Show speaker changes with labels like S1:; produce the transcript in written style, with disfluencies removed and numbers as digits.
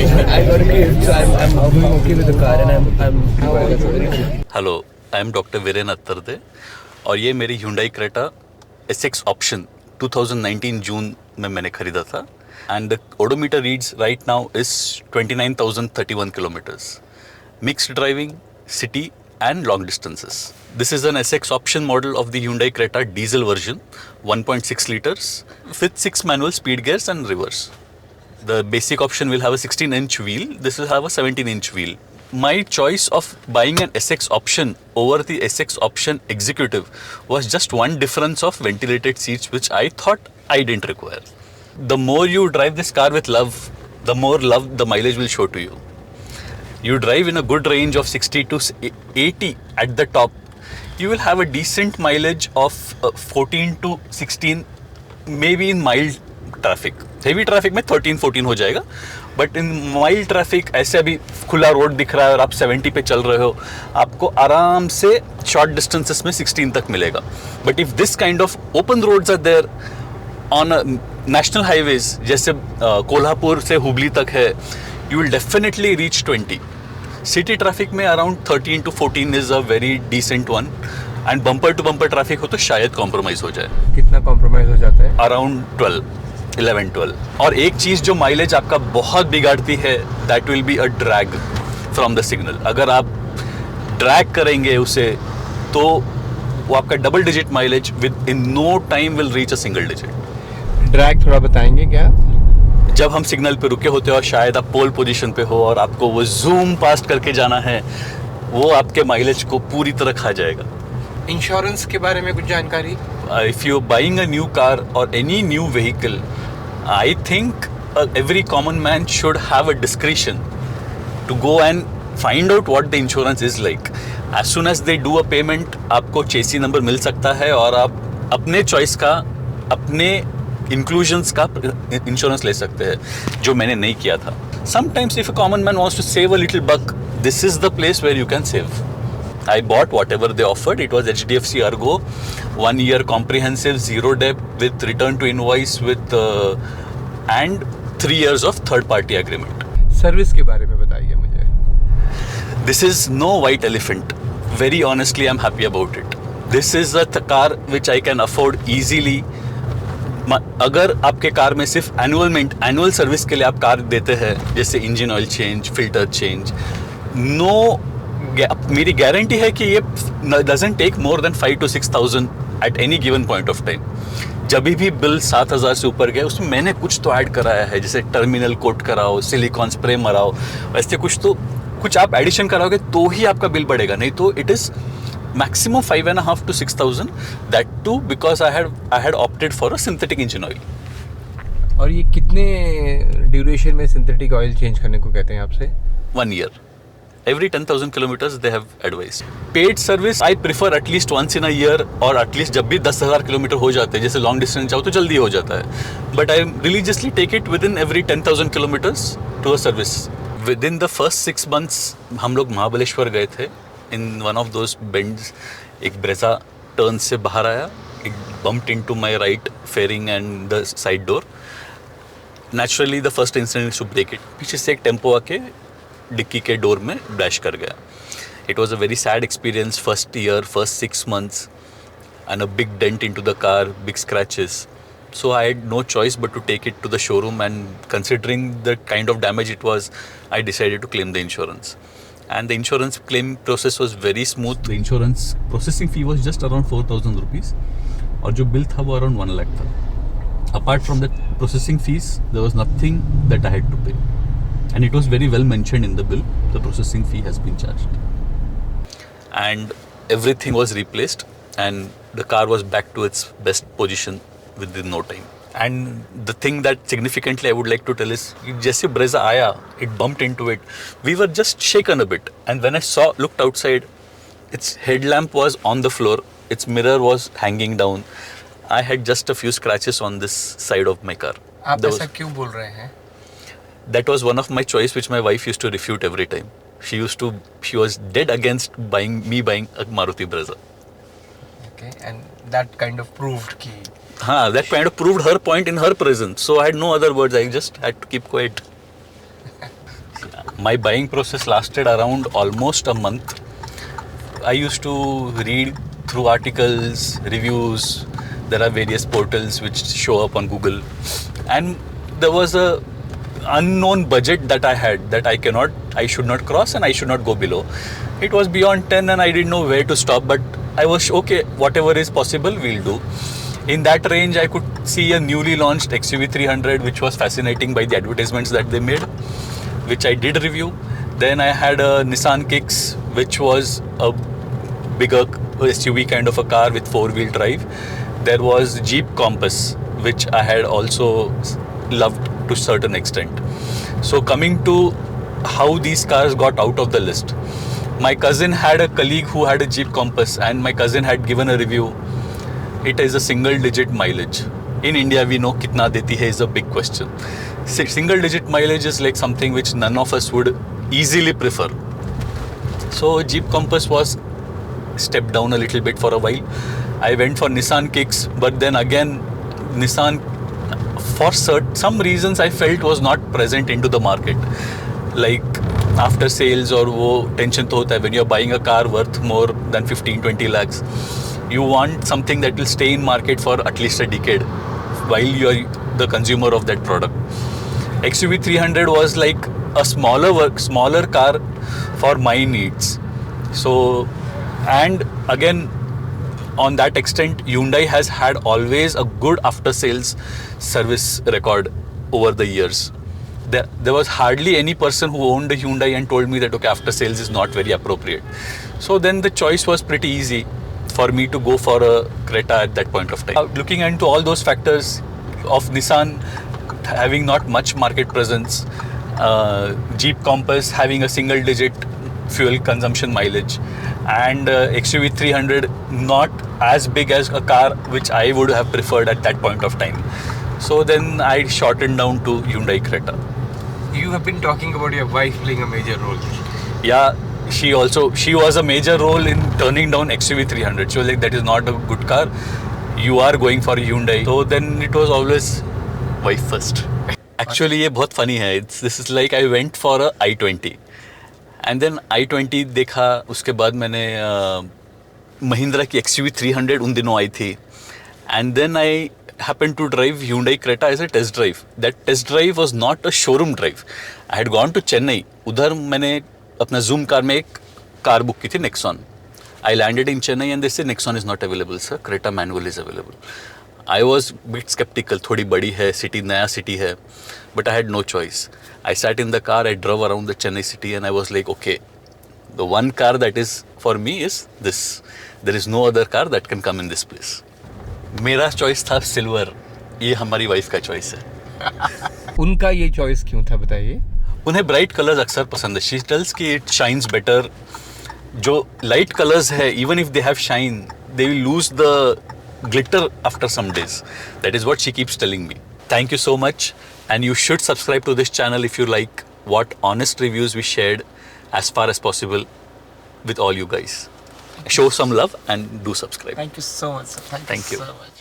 S1: I got a kid, so I'm doing okay with the car, and I'm.
S2: Hello, I am doctor Viren Attarde और ये मेरी Hyundai Creta SX option 2019 जून में मैंने खरीदा था and the odometer reads right now is 29,031 kilometres mixed driving city and long distances. This is an SX option model of the Hyundai Creta Diesel version, 1.6 liters with 6 manual speed gears and reverse. The basic option will have a 16-inch wheel. This will have a 17-inch wheel. My choice of buying an SX option over the SX option executive was just one difference of ventilated seats, which I thought I didn't require. The more you drive this car with love, the more love the mileage will show to you. You drive in a good range of 60 to 80 at the top. You will have a decent mileage of 14 to 16, maybe in mild traffic. Heavy traffic में 13-14 हो जाएगा, but in mild traffic ऐसे अभी खुला road दिख रहा है और आप 70 पे चल रहे हो, आपको आराम से short distances में 16 तक मिलेगा. But if this kind of open roads are there on a national highways जैसे कोल्हापुर से हुबली तक है, you will definitely reach 20. City traffic में around 13 to 14 is a very decent one, and bumper to bumper traffic हो तो शायद compromise हो जाए.
S1: कितना compromise हो जाता है?
S2: Around 11-12. और एक चीज़ जो माइलेज आपका बहुत बिगाड़ती है, that will be a drag from the signal. अगर आप ड्रैग करेंगे उसे तो वो आपका double digit mileage within no time will reach a single digit.
S1: Drag थोड़ा बताएंगे क्या?
S2: जब हम सिग्नल पे रुके होते हैं और शायद आप पोल पोजीशन पे हो और आपको वो जूम पास्ट करके जाना है, वो आपके माइलेज को पूरी तरह खा जाएगा.
S1: इंश्योरेंस के बारे में कुछ जानकारी?
S2: If you are buying a new car or any new vehicle, I think every common man should have a discretion to go and find out what the insurance is like. As soon as they do a payment, आपको chassis number मिल सकता है और आप अपने choice का, अपने inclusions का insurance ले सकते हैं, जो मैंने नहीं किया था. Sometimes if a common man wants to save a little buck, this is the place where you can save. I bought whatever they offered. It was HDFC Argo, 1 year comprehensive zero debt with return to invoice with and 3 years of third party agreement.
S1: Service के बारे में बताइए मुझे.
S2: This is no white elephant. Very honestly, I'm happy about it. This is a car which I can afford easily. अगर आपके car में सिर्फ annual service के लिए आप कार देते हैं, जैसे engine oil change, filter change, मेरी गारंटी है कि ये doesn't take more than 5 to 6,000 at any given point of time. जब भी बिल 7,000 से ऊपर गया, उसमें मैंने कुछ तो ऐड कराया है, जैसे टर्मिनल कोट कराओ, सिलिकॉन स्प्रे मराओ, वैसे कुछ आप एडिशन कराओगे तो ही आपका बिल बढ़ेगा, नहीं तो it is maximum 5,500 to 6,000. That too because I had opted for a synthetic engine oil.
S1: और ये कितने ड्यूरेशन में सिंथेटिक ऑयल चेंज करने को कहते हैं आपसे?
S2: 1 year. Every 10,000 kilometers they have advised. Paid service I prefer at least once in a year, और at least जब भी 10,000 किलोमीटर हो जाते हैं, जैसे लॉन्ग डिस्टेंस जाओ तो जल्दी हो जाता है. But I religiously take it within every 10,000 kilometers to a service. Within the first 6 months हम लोग महाबलेश्वर गए थे. In one of those bends, एक ब्रेजा टर्न से बाहर आया, it bumped into my right fairing and the side door. Naturally, the first instinct is to break it. पीछे से एक टेम्पो आके डिक्की के डोर में ब्लैश कर गया. It was a very sad experience. First year, first 6 months, and a big dent into the car, big scratches. So I had no choice but to take it to the showroom, and considering the kind of damage it was, I decided to claim the insurance. And the insurance claim process was very smooth. The insurance processing fee was just around 4,000 rupees, और जो bill था वो around 1 lakh था. Apart from the processing fees, there was nothing that I had to pay, and it was very well mentioned in the bill. The processing fee has been charged, and everything was replaced, and the car was back to its best position within no time. And the thing that significantly I would like to tell is, जैसे Brezza आया, it bumped into it. We were just shaken a bit, and when I looked outside, its headlamp was on the floor, its mirror was hanging down. I had just a few scratches on this side of my car.
S1: आप ऐसा क्यों बोल रहे हैं?
S2: That was one of my choice which my wife used to refute every time. She was dead against buying a Maruti Brezza.
S1: Okay, and that kind of proved कि
S2: that kind of proved her point in her presence. So I had no other words. I just had to keep quiet. My buying process lasted around almost a month. I used to read through articles, reviews. There are various portals which show up on Google, and there was a unknown budget that I had that I should not cross and I should not go below. It was beyond 10 and I didn't know where to stop, but I was okay, whatever is possible we'll do. In that range I could see a newly launched XUV 300 which was fascinating by the advertisements that they made, which I did review. Then I had a Nissan Kicks, which was a bigger SUV kind of a car with 4-wheel drive. There was Jeep Compass, which I had also loved to a certain extent. So coming to how these cars got out of the list. My cousin had a colleague who had a Jeep Compass, and my cousin had given a review. It is a single digit mileage. In India we know kitna deti hai is a big question. Single digit mileage is like something which none of us would easily prefer. So Jeep Compass was stepped down a little bit for a while. I went for Nissan Kicks, but then again Nissan for some reasons I felt was not present into the market. Like after sales or wo tension to hota hai when you're buying a car worth more than 15-20 lakhs. You want something that will stay in market for at least a decade while you're the consumer of that product. XUV 300 was like a smaller car for my needs. So, and again, on that extent, Hyundai has had always a good after sales service record over the years. There was hardly any person who owned a Hyundai and told me that okay, after sales is not very appropriate. So then the choice was pretty easy for me to go for a Creta at that point of time. Looking into all those factors of Nissan having not much market presence, Jeep Compass having a single digit fuel consumption mileage, and XUV 300 not as big as a car which I would have preferred at that point of time. So then I shortened down to Hyundai Creta.
S1: You have been talking about your wife playing a major role.
S2: Yeah, she was a major role in turning down XUV 300. She was like, that is not a good car. You are going for Hyundai. So then it was always wife first. Actually, ये बहुत funny है. This is like I went for a i20. And then i20 देखा, उसके बाद मैंने महिंद्रा की XUV 300 उन दिनों आई थी. And then I happened to drive Hyundai Creta as a test drive. That test drive was not a showroom drive. I had gone to Chennai. उधर मैंने अपना Zoom car में एक car book की थी Nexon. I landed in Chennai and they said Nexon is not available, sir. Creta manual is available. I was a bit skeptical. थोड़ी बड़ी है, city नया city है, but I had no choice. I sat in the car. I drove around the Chennai city and I was like, okay, the one car that is for me is this. There is no other car that can come in this place. मेरा choice था silver. ये हमारी wife का choice है.
S1: उनका ये choice क्यों था बताइए?
S2: उन्हें ब्राइट कलर्स अक्सर पसंद है. शी टेल्स कि इट शाइन्स बेटर. जो लाइट कलर्स है, even if they have shine, they will lose the glitter after some days. That is what she keeps telling me. Thank you so much, and you should subscribe to this channel if you like what honest reviews we shared as far as possible with all you guys. Show some love and do subscribe.
S3: Thank you so much, sir. Thank you so much.